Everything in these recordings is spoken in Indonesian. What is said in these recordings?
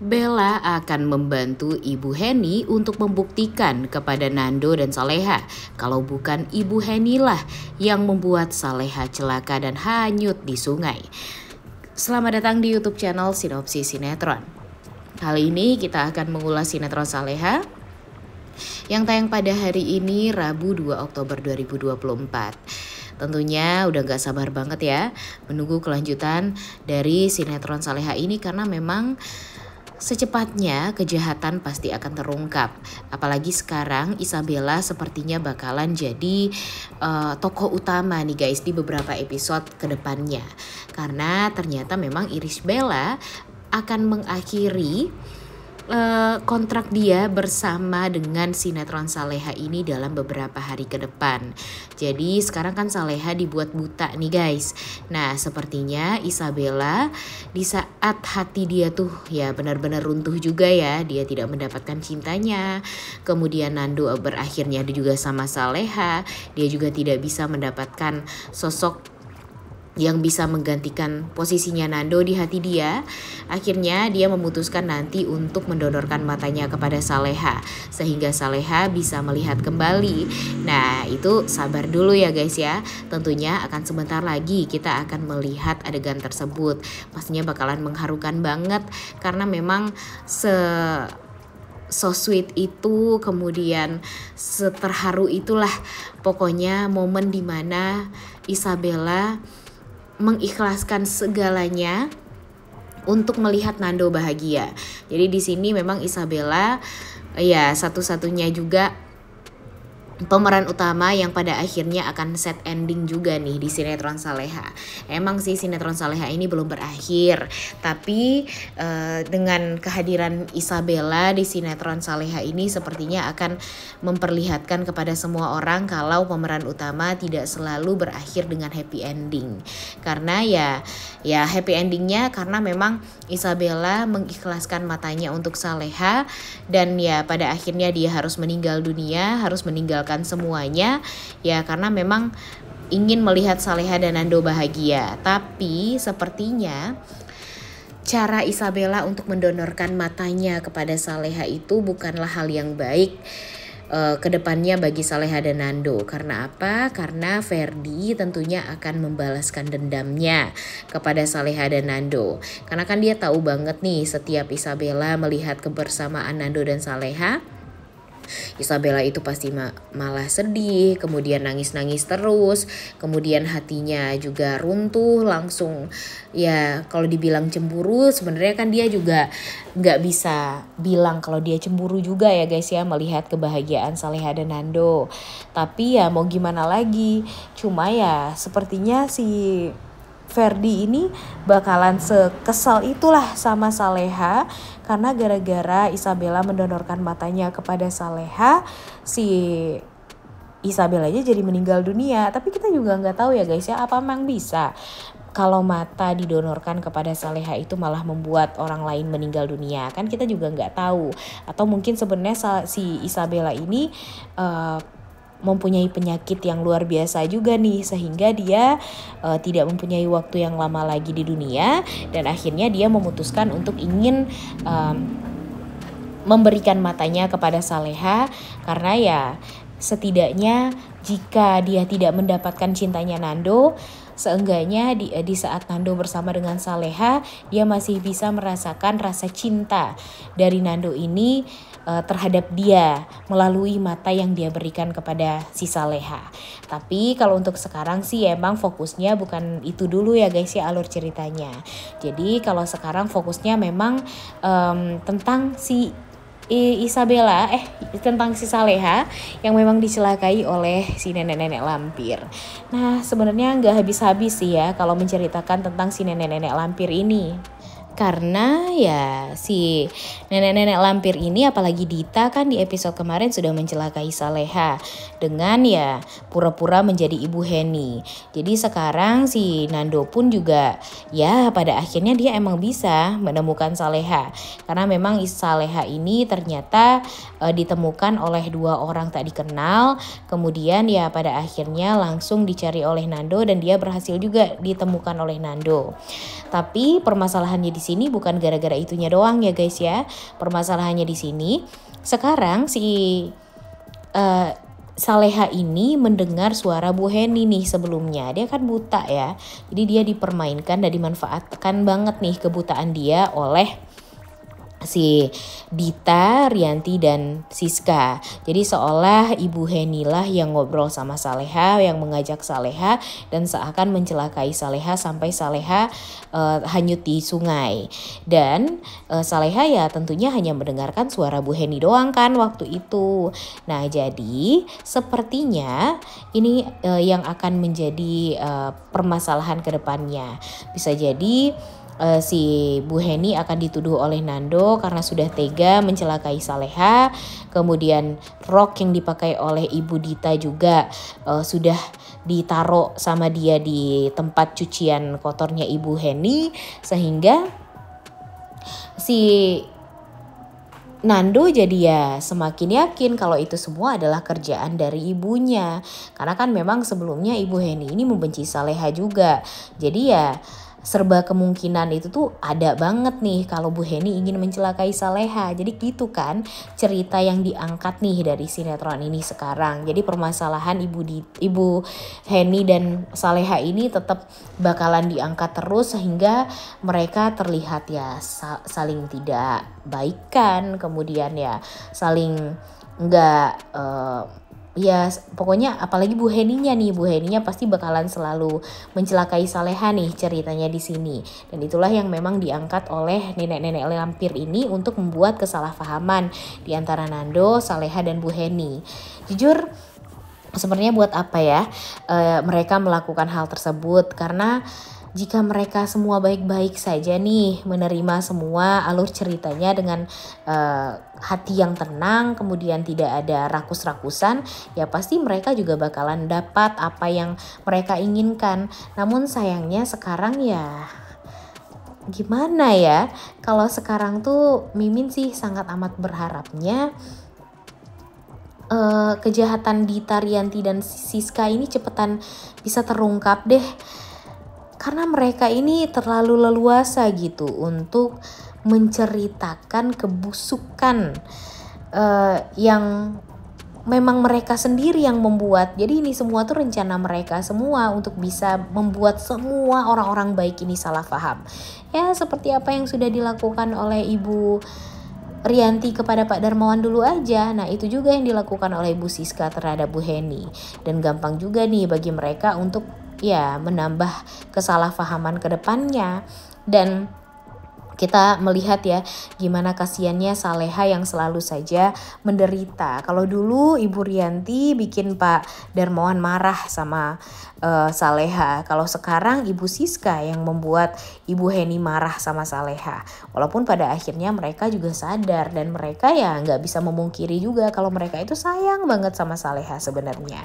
Bella akan membantu Ibu Henny untuk membuktikan kepada Nando dan Saleha kalau bukan Ibu Henny lah yang membuat Saleha celaka dan hanyut di sungai. Selamat datang di YouTube channel Sinopsis Sinetron. Kali ini kita akan mengulas sinetron Saleha yang tayang pada hari ini Rabu 2 Oktober 2024. Tentunya udah gak sabar banget ya menunggu kelanjutan dari sinetron Saleha ini karena memang secepatnya kejahatan pasti akan terungkap. Apalagi sekarang Isabella sepertinya bakalan jadi tokoh utama nih guys di beberapa episode kedepannya. Karena ternyata memang Irish Bella akan mengakhiri kontrak dia bersama dengan sinetron Saleha ini dalam beberapa hari ke depan. Jadi sekarang kan Saleha dibuat buta nih guys. Nah sepertinya Isabella di saat hati dia tuh ya benar-benar runtuh juga ya, dia tidak mendapatkan cintanya. Kemudian Nando berakhirnya juga sama Saleha, dia juga tidak bisa mendapatkan sosok yang bisa menggantikan posisinya Nando di hati dia. Akhirnya dia memutuskan nanti untuk mendonorkan matanya kepada Saleha sehingga Saleha bisa melihat kembali. Nah itu sabar dulu ya guys ya. Tentunya akan sebentar lagi kita akan melihat adegan tersebut. Pastinya bakalan mengharukan banget karena memang so sweet itu, kemudian seterharu itulah pokoknya momen dimana Isabella mengikhlaskan segalanya untuk melihat Nando bahagia. Jadi di sini memang Isabella ya satu-satunya juga pemeran utama yang pada akhirnya akan set ending juga nih di sinetron Saleha. Emang sih sinetron Saleha ini belum berakhir, tapi dengan kehadiran Isabella di sinetron Saleha ini sepertinya akan memperlihatkan kepada semua orang kalau pemeran utama tidak selalu berakhir dengan happy ending. Karena ya happy endingnya karena memang Isabella mengikhlaskan matanya untuk Saleha dan ya pada akhirnya dia harus meninggal dunia, harus meninggalkan semuanya ya karena memang ingin melihat Saleha dan Nando bahagia. Tapi sepertinya cara Isabella untuk mendonorkan matanya kepada Saleha itu bukanlah hal yang baik kedepannya bagi Saleha dan Nando. Karena apa? Karena Ferdi tentunya akan membalaskan dendamnya kepada Saleha dan Nando. Karena kan dia tahu banget nih setiap Isabella melihat kebersamaan Nando dan Saleha, Isabella itu pasti malah sedih, kemudian nangis-nangis terus, kemudian hatinya juga runtuh langsung. Ya kalau dibilang cemburu sebenarnya kan dia juga nggak bisa bilang kalau dia cemburu juga ya guys ya melihat kebahagiaan Saleha dan Nando. Tapi ya mau gimana lagi, cuma ya sepertinya si Ferdi ini bakalan sekesal itulah sama Saleha karena gara-gara Isabella mendonorkan matanya kepada Saleha, si Isabella aja jadi meninggal dunia. Tapi kita juga nggak tahu ya guys ya, apa memang bisa kalau mata didonorkan kepada Saleha itu malah membuat orang lain meninggal dunia, kan kita juga nggak tahu. Atau mungkin sebenarnya si Isabella ini mempunyai penyakit yang luar biasa juga nih sehingga dia tidak mempunyai waktu yang lama lagi di dunia dan akhirnya dia memutuskan untuk ingin memberikan matanya kepada Saleha karena ya setidaknya jika dia tidak mendapatkan cintanya Nando, seenggaknya di saat Nando bersama dengan Saleha dia masih bisa merasakan rasa cinta dari Nando ini terhadap dia melalui mata yang dia berikan kepada si Saleha. Tapi kalau untuk sekarang sih emang fokusnya bukan itu dulu ya guys ya alur ceritanya. Jadi kalau sekarang fokusnya memang tentang si Isabella tentang si Saleha yang memang dicelakai oleh si nenek-nenek lampir. Nah sebenarnya nggak habis-habis sih ya kalau menceritakan tentang si nenek-nenek lampir ini. Karena ya si nenek-nenek lampir ini apalagi Dita kan di episode kemarin sudah mencelakai Saleha dengan ya pura-pura menjadi Ibu Henny. Jadi sekarang si Nando pun juga ya pada akhirnya dia emang bisa menemukan Saleha. Karena memang Saleha ini ternyata ditemukan oleh dua orang tak dikenal. Kemudian ya pada akhirnya langsung dicari oleh Nando dan dia berhasil juga ditemukan oleh Nando. Tapi permasalahannya di sini bukan gara-gara itunya doang ya guys ya. Permasalahannya di sini sekarang si Saleha ini mendengar suara Bu Heni nih sebelumnya. Dia kan buta ya. Jadi dia dipermainkan dan dimanfaatkan banget nih kebutaan dia oleh si Dita, Rianti, dan Siska. Jadi seolah Ibu Heni lah yang ngobrol sama Saleha, yang mengajak Saleha dan seakan mencelakai Saleha sampai Saleha hanyut di sungai. Dan Saleha ya tentunya hanya mendengarkan suara Bu Heni doang kan waktu itu. Nah jadi sepertinya ini yang akan menjadi permasalahan ke depannya. Bisa jadi si Bu Heni akan dituduh oleh Nando karena sudah tega mencelakai Saleha. Kemudian rok yang dipakai oleh Ibu Dita juga sudah ditaruh sama dia di tempat cucian kotornya Ibu Heni, sehingga si Nando jadi ya semakin yakin kalau itu semua adalah kerjaan dari ibunya. Karena kan memang sebelumnya Ibu Heni ini membenci Saleha juga. Jadi ya serba kemungkinan itu tuh ada banget nih kalau Bu Heni ingin mencelakai Saleha. Jadi gitu kan cerita yang diangkat nih dari sinetron ini sekarang. Jadi permasalahan Ibu Heni dan Saleha ini tetap bakalan diangkat terus sehingga mereka terlihat ya saling tidak baikan, kemudian ya saling enggak ya pokoknya apalagi Bu Heninya pasti bakalan selalu mencelakai Saleha nih ceritanya di sini. Dan itulah yang memang diangkat oleh nenek-nenek lampir ini untuk membuat kesalahpahaman di antara Nando, Saleha, dan Bu Heni. Jujur sebenarnya buat apa ya mereka melakukan hal tersebut, karena jika mereka semua baik-baik saja nih menerima semua alur ceritanya dengan hati yang tenang, kemudian tidak ada rakus-rakusan, ya pasti mereka juga bakalan dapat apa yang mereka inginkan. Namun sayangnya sekarang ya gimana ya, kalau sekarang tuh Mimin sih sangat amat berharapnya kejahatan Dita, Rianti, dan Siska ini cepetan bisa terungkap deh. Karena mereka ini terlalu leluasa gitu untuk menceritakan kebusukan yang memang mereka sendiri yang membuat. Jadi ini semua tuh rencana mereka semua untuk bisa membuat semua orang-orang baik ini salah paham. Ya seperti apa yang sudah dilakukan oleh Ibu Rianti kepada Pak Darmawan dulu aja. Nah itu juga yang dilakukan oleh Ibu Siska terhadap Bu Heni. Dan gampang juga nih bagi mereka untuk ya menambah kesalahpahaman ke depannya. Dan kita melihat ya gimana kasihannya Saleha yang selalu saja menderita. Kalau dulu Ibu Rianti bikin Pak Darmawan marah sama Saleha. Kalau sekarang Ibu Siska yang membuat Ibu Heni marah sama Saleha. Walaupun pada akhirnya mereka juga sadar dan mereka ya nggak bisa memungkiri juga kalau mereka itu sayang banget sama Saleha sebenarnya.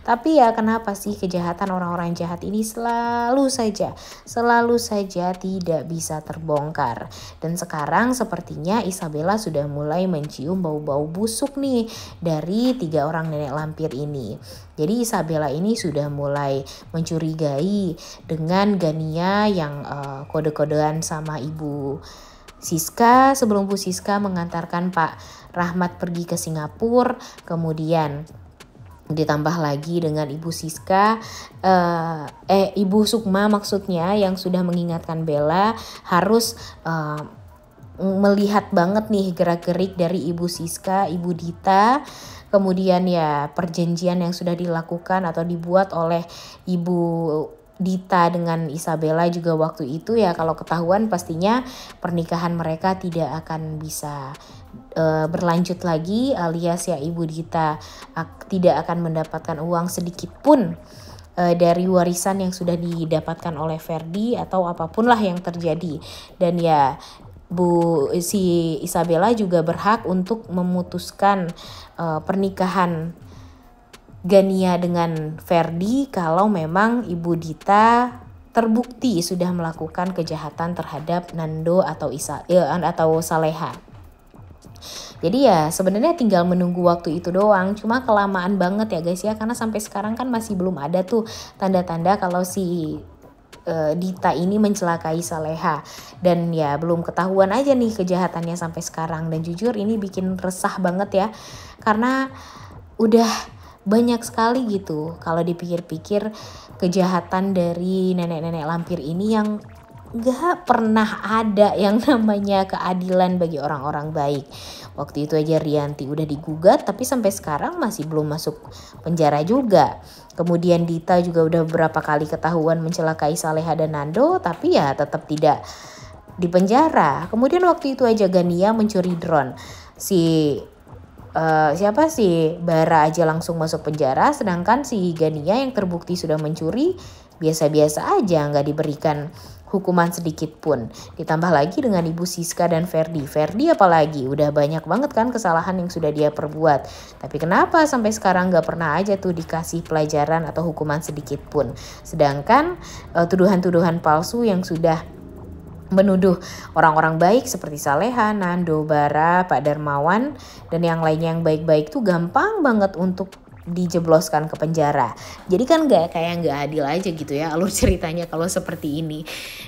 Tapi ya kenapa sih kejahatan orang-orang jahat ini selalu saja tidak bisa terbongkar. Dan sekarang sepertinya Isabella sudah mulai mencium bau-bau busuk nih dari 3 orang nenek lampir ini. Jadi Isabella ini sudah mulai mencurigai dengan Gania yang kode-kodean sama Ibu Siska sebelum Bu Siska mengantarkan Pak Rahmat pergi ke Singapura. Kemudian ditambah lagi dengan Ibu Siska, Ibu Sukma maksudnya, yang sudah mengingatkan Bella harus melihat banget nih gerak-gerik dari Ibu Siska, Ibu Dita. Kemudian ya perjanjian yang sudah dilakukan atau dibuat oleh Ibu Dita dengan Isabella juga waktu itu ya, kalau ketahuan pastinya pernikahan mereka tidak akan bisa berlanjut lagi, alias ya Ibu Dita tidak akan mendapatkan uang sedikit pun dari warisan yang sudah didapatkan oleh Ferdi atau apapun lah yang terjadi. Dan ya si Isabella juga berhak untuk memutuskan pernikahan Gania dengan Ferdi kalau memang Ibu Dita terbukti sudah melakukan kejahatan terhadap Nando atau Saleha. Jadi ya sebenarnya tinggal menunggu waktu itu doang. Cuma kelamaan banget ya guys ya, karena sampai sekarang kan masih belum ada tuh tanda-tanda kalau si Dita ini mencelakai Saleha, dan ya belum ketahuan aja nih kejahatannya sampai sekarang. Dan jujur ini bikin resah banget ya, karena udah banyak sekali gitu kalau dipikir-pikir kejahatan dari nenek-nenek lampir ini yang gak pernah ada yang namanya keadilan bagi orang-orang baik. Waktu itu aja Rianti udah digugat tapi sampai sekarang masih belum masuk penjara juga. Kemudian Dita juga udah beberapa kali ketahuan mencelakai Saleha dan Nando tapi ya tetap tidak di penjara. Kemudian waktu itu aja Gania mencuri drone. Siapa sih Bara aja langsung masuk penjara, sedangkan si Gania yang terbukti sudah mencuri biasa-biasa aja, nggak diberikan hukuman sedikit pun. Ditambah lagi dengan Ibu Siska dan Ferdi apalagi udah banyak banget kan kesalahan yang sudah dia perbuat. Tapi kenapa sampai sekarang nggak pernah aja tuh dikasih pelajaran atau hukuman sedikit pun. Sedangkan tuduhan-tuduhan palsu yang sudah menuduh orang-orang baik seperti Saleha, Nando, Bara, Pak Darmawan, dan yang lainnya yang baik-baik tuh gampang banget untuk dijebloskan ke penjara. Jadi kan gak adil aja gitu ya alur ceritanya kalau seperti ini.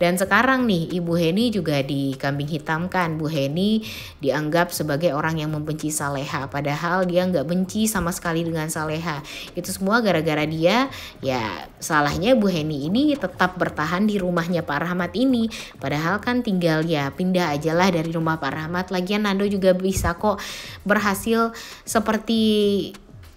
Dan sekarang nih Ibu Heni juga dikambing hitamkan. Bu Heni dianggap sebagai orang yang membenci Saleha, padahal dia gak benci sama sekali dengan Saleha. Itu semua gara-gara dia, ya salahnya Bu Heni ini tetap bertahan di rumahnya Pak Rahmat ini. Padahal kan tinggal ya pindah aja lah dari rumah Pak Rahmat. Lagian Nando juga bisa kok berhasil seperti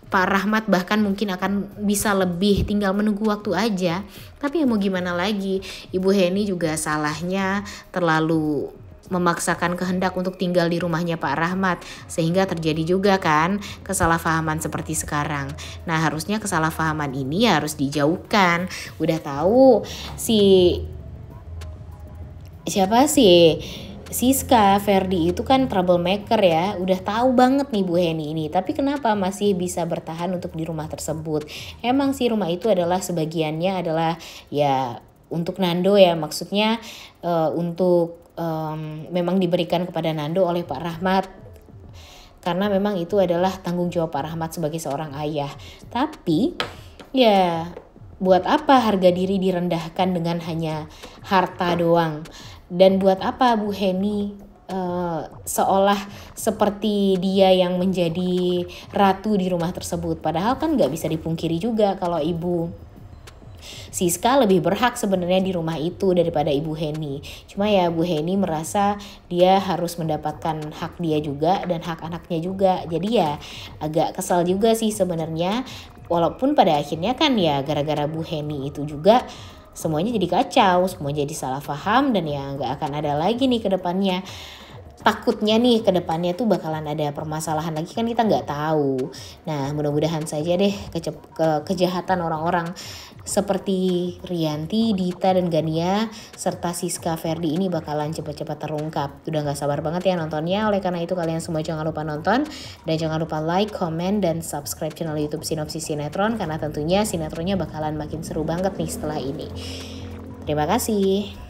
Pak Rahmat, bahkan mungkin akan bisa lebih, tinggal menunggu waktu aja. Tapi ya mau gimana lagi, Ibu Heni juga salahnya terlalu memaksakan kehendak untuk tinggal di rumahnya Pak Rahmat, sehingga terjadi juga kan kesalahpahaman seperti sekarang. Nah harusnya kesalahpahaman ini harus dijauhkan. Udah tahu siapa sih Siska, Ferdi itu kan troublemaker ya, udah tahu banget nih Bu Heni ini. Tapi kenapa masih bisa bertahan untuk di rumah tersebut? Emang sih rumah itu adalah sebagiannya adalah ya untuk Nando ya, maksudnya untuk memang diberikan kepada Nando oleh Pak Rahmat. Karena memang itu adalah tanggung jawab Pak Rahmat sebagai seorang ayah. Tapi ya buat apa harga diri direndahkan dengan hanya harta doang? Dan buat apa Bu Heni seolah seperti dia yang menjadi ratu di rumah tersebut? Padahal kan gak bisa dipungkiri juga kalau Ibu Siska lebih berhak sebenarnya di rumah itu daripada Ibu Heni. Cuma ya Bu Heni merasa dia harus mendapatkan hak dia juga dan hak anaknya juga. Jadi ya agak kesal juga sih sebenarnya. Walaupun pada akhirnya kan ya gara-gara Bu Heni itu juga semuanya jadi kacau, semua jadi salah paham, dan ya nggak akan ada lagi nih ke depannya. Takutnya nih ke depannya tuh bakalan ada permasalahan lagi, kan kita nggak tahu. Nah mudah-mudahan saja deh kejahatan orang-orang seperti Rianti, Dita, dan Gania serta Siska Ferdi ini bakalan cepat-cepat terungkap. Udah gak sabar banget ya nontonnya. Oleh karena itu kalian semua jangan lupa nonton, dan jangan lupa like, comment, dan subscribe channel YouTube Sinopsis Sinetron, karena tentunya sinetronnya bakalan makin seru banget nih setelah ini. Terima kasih.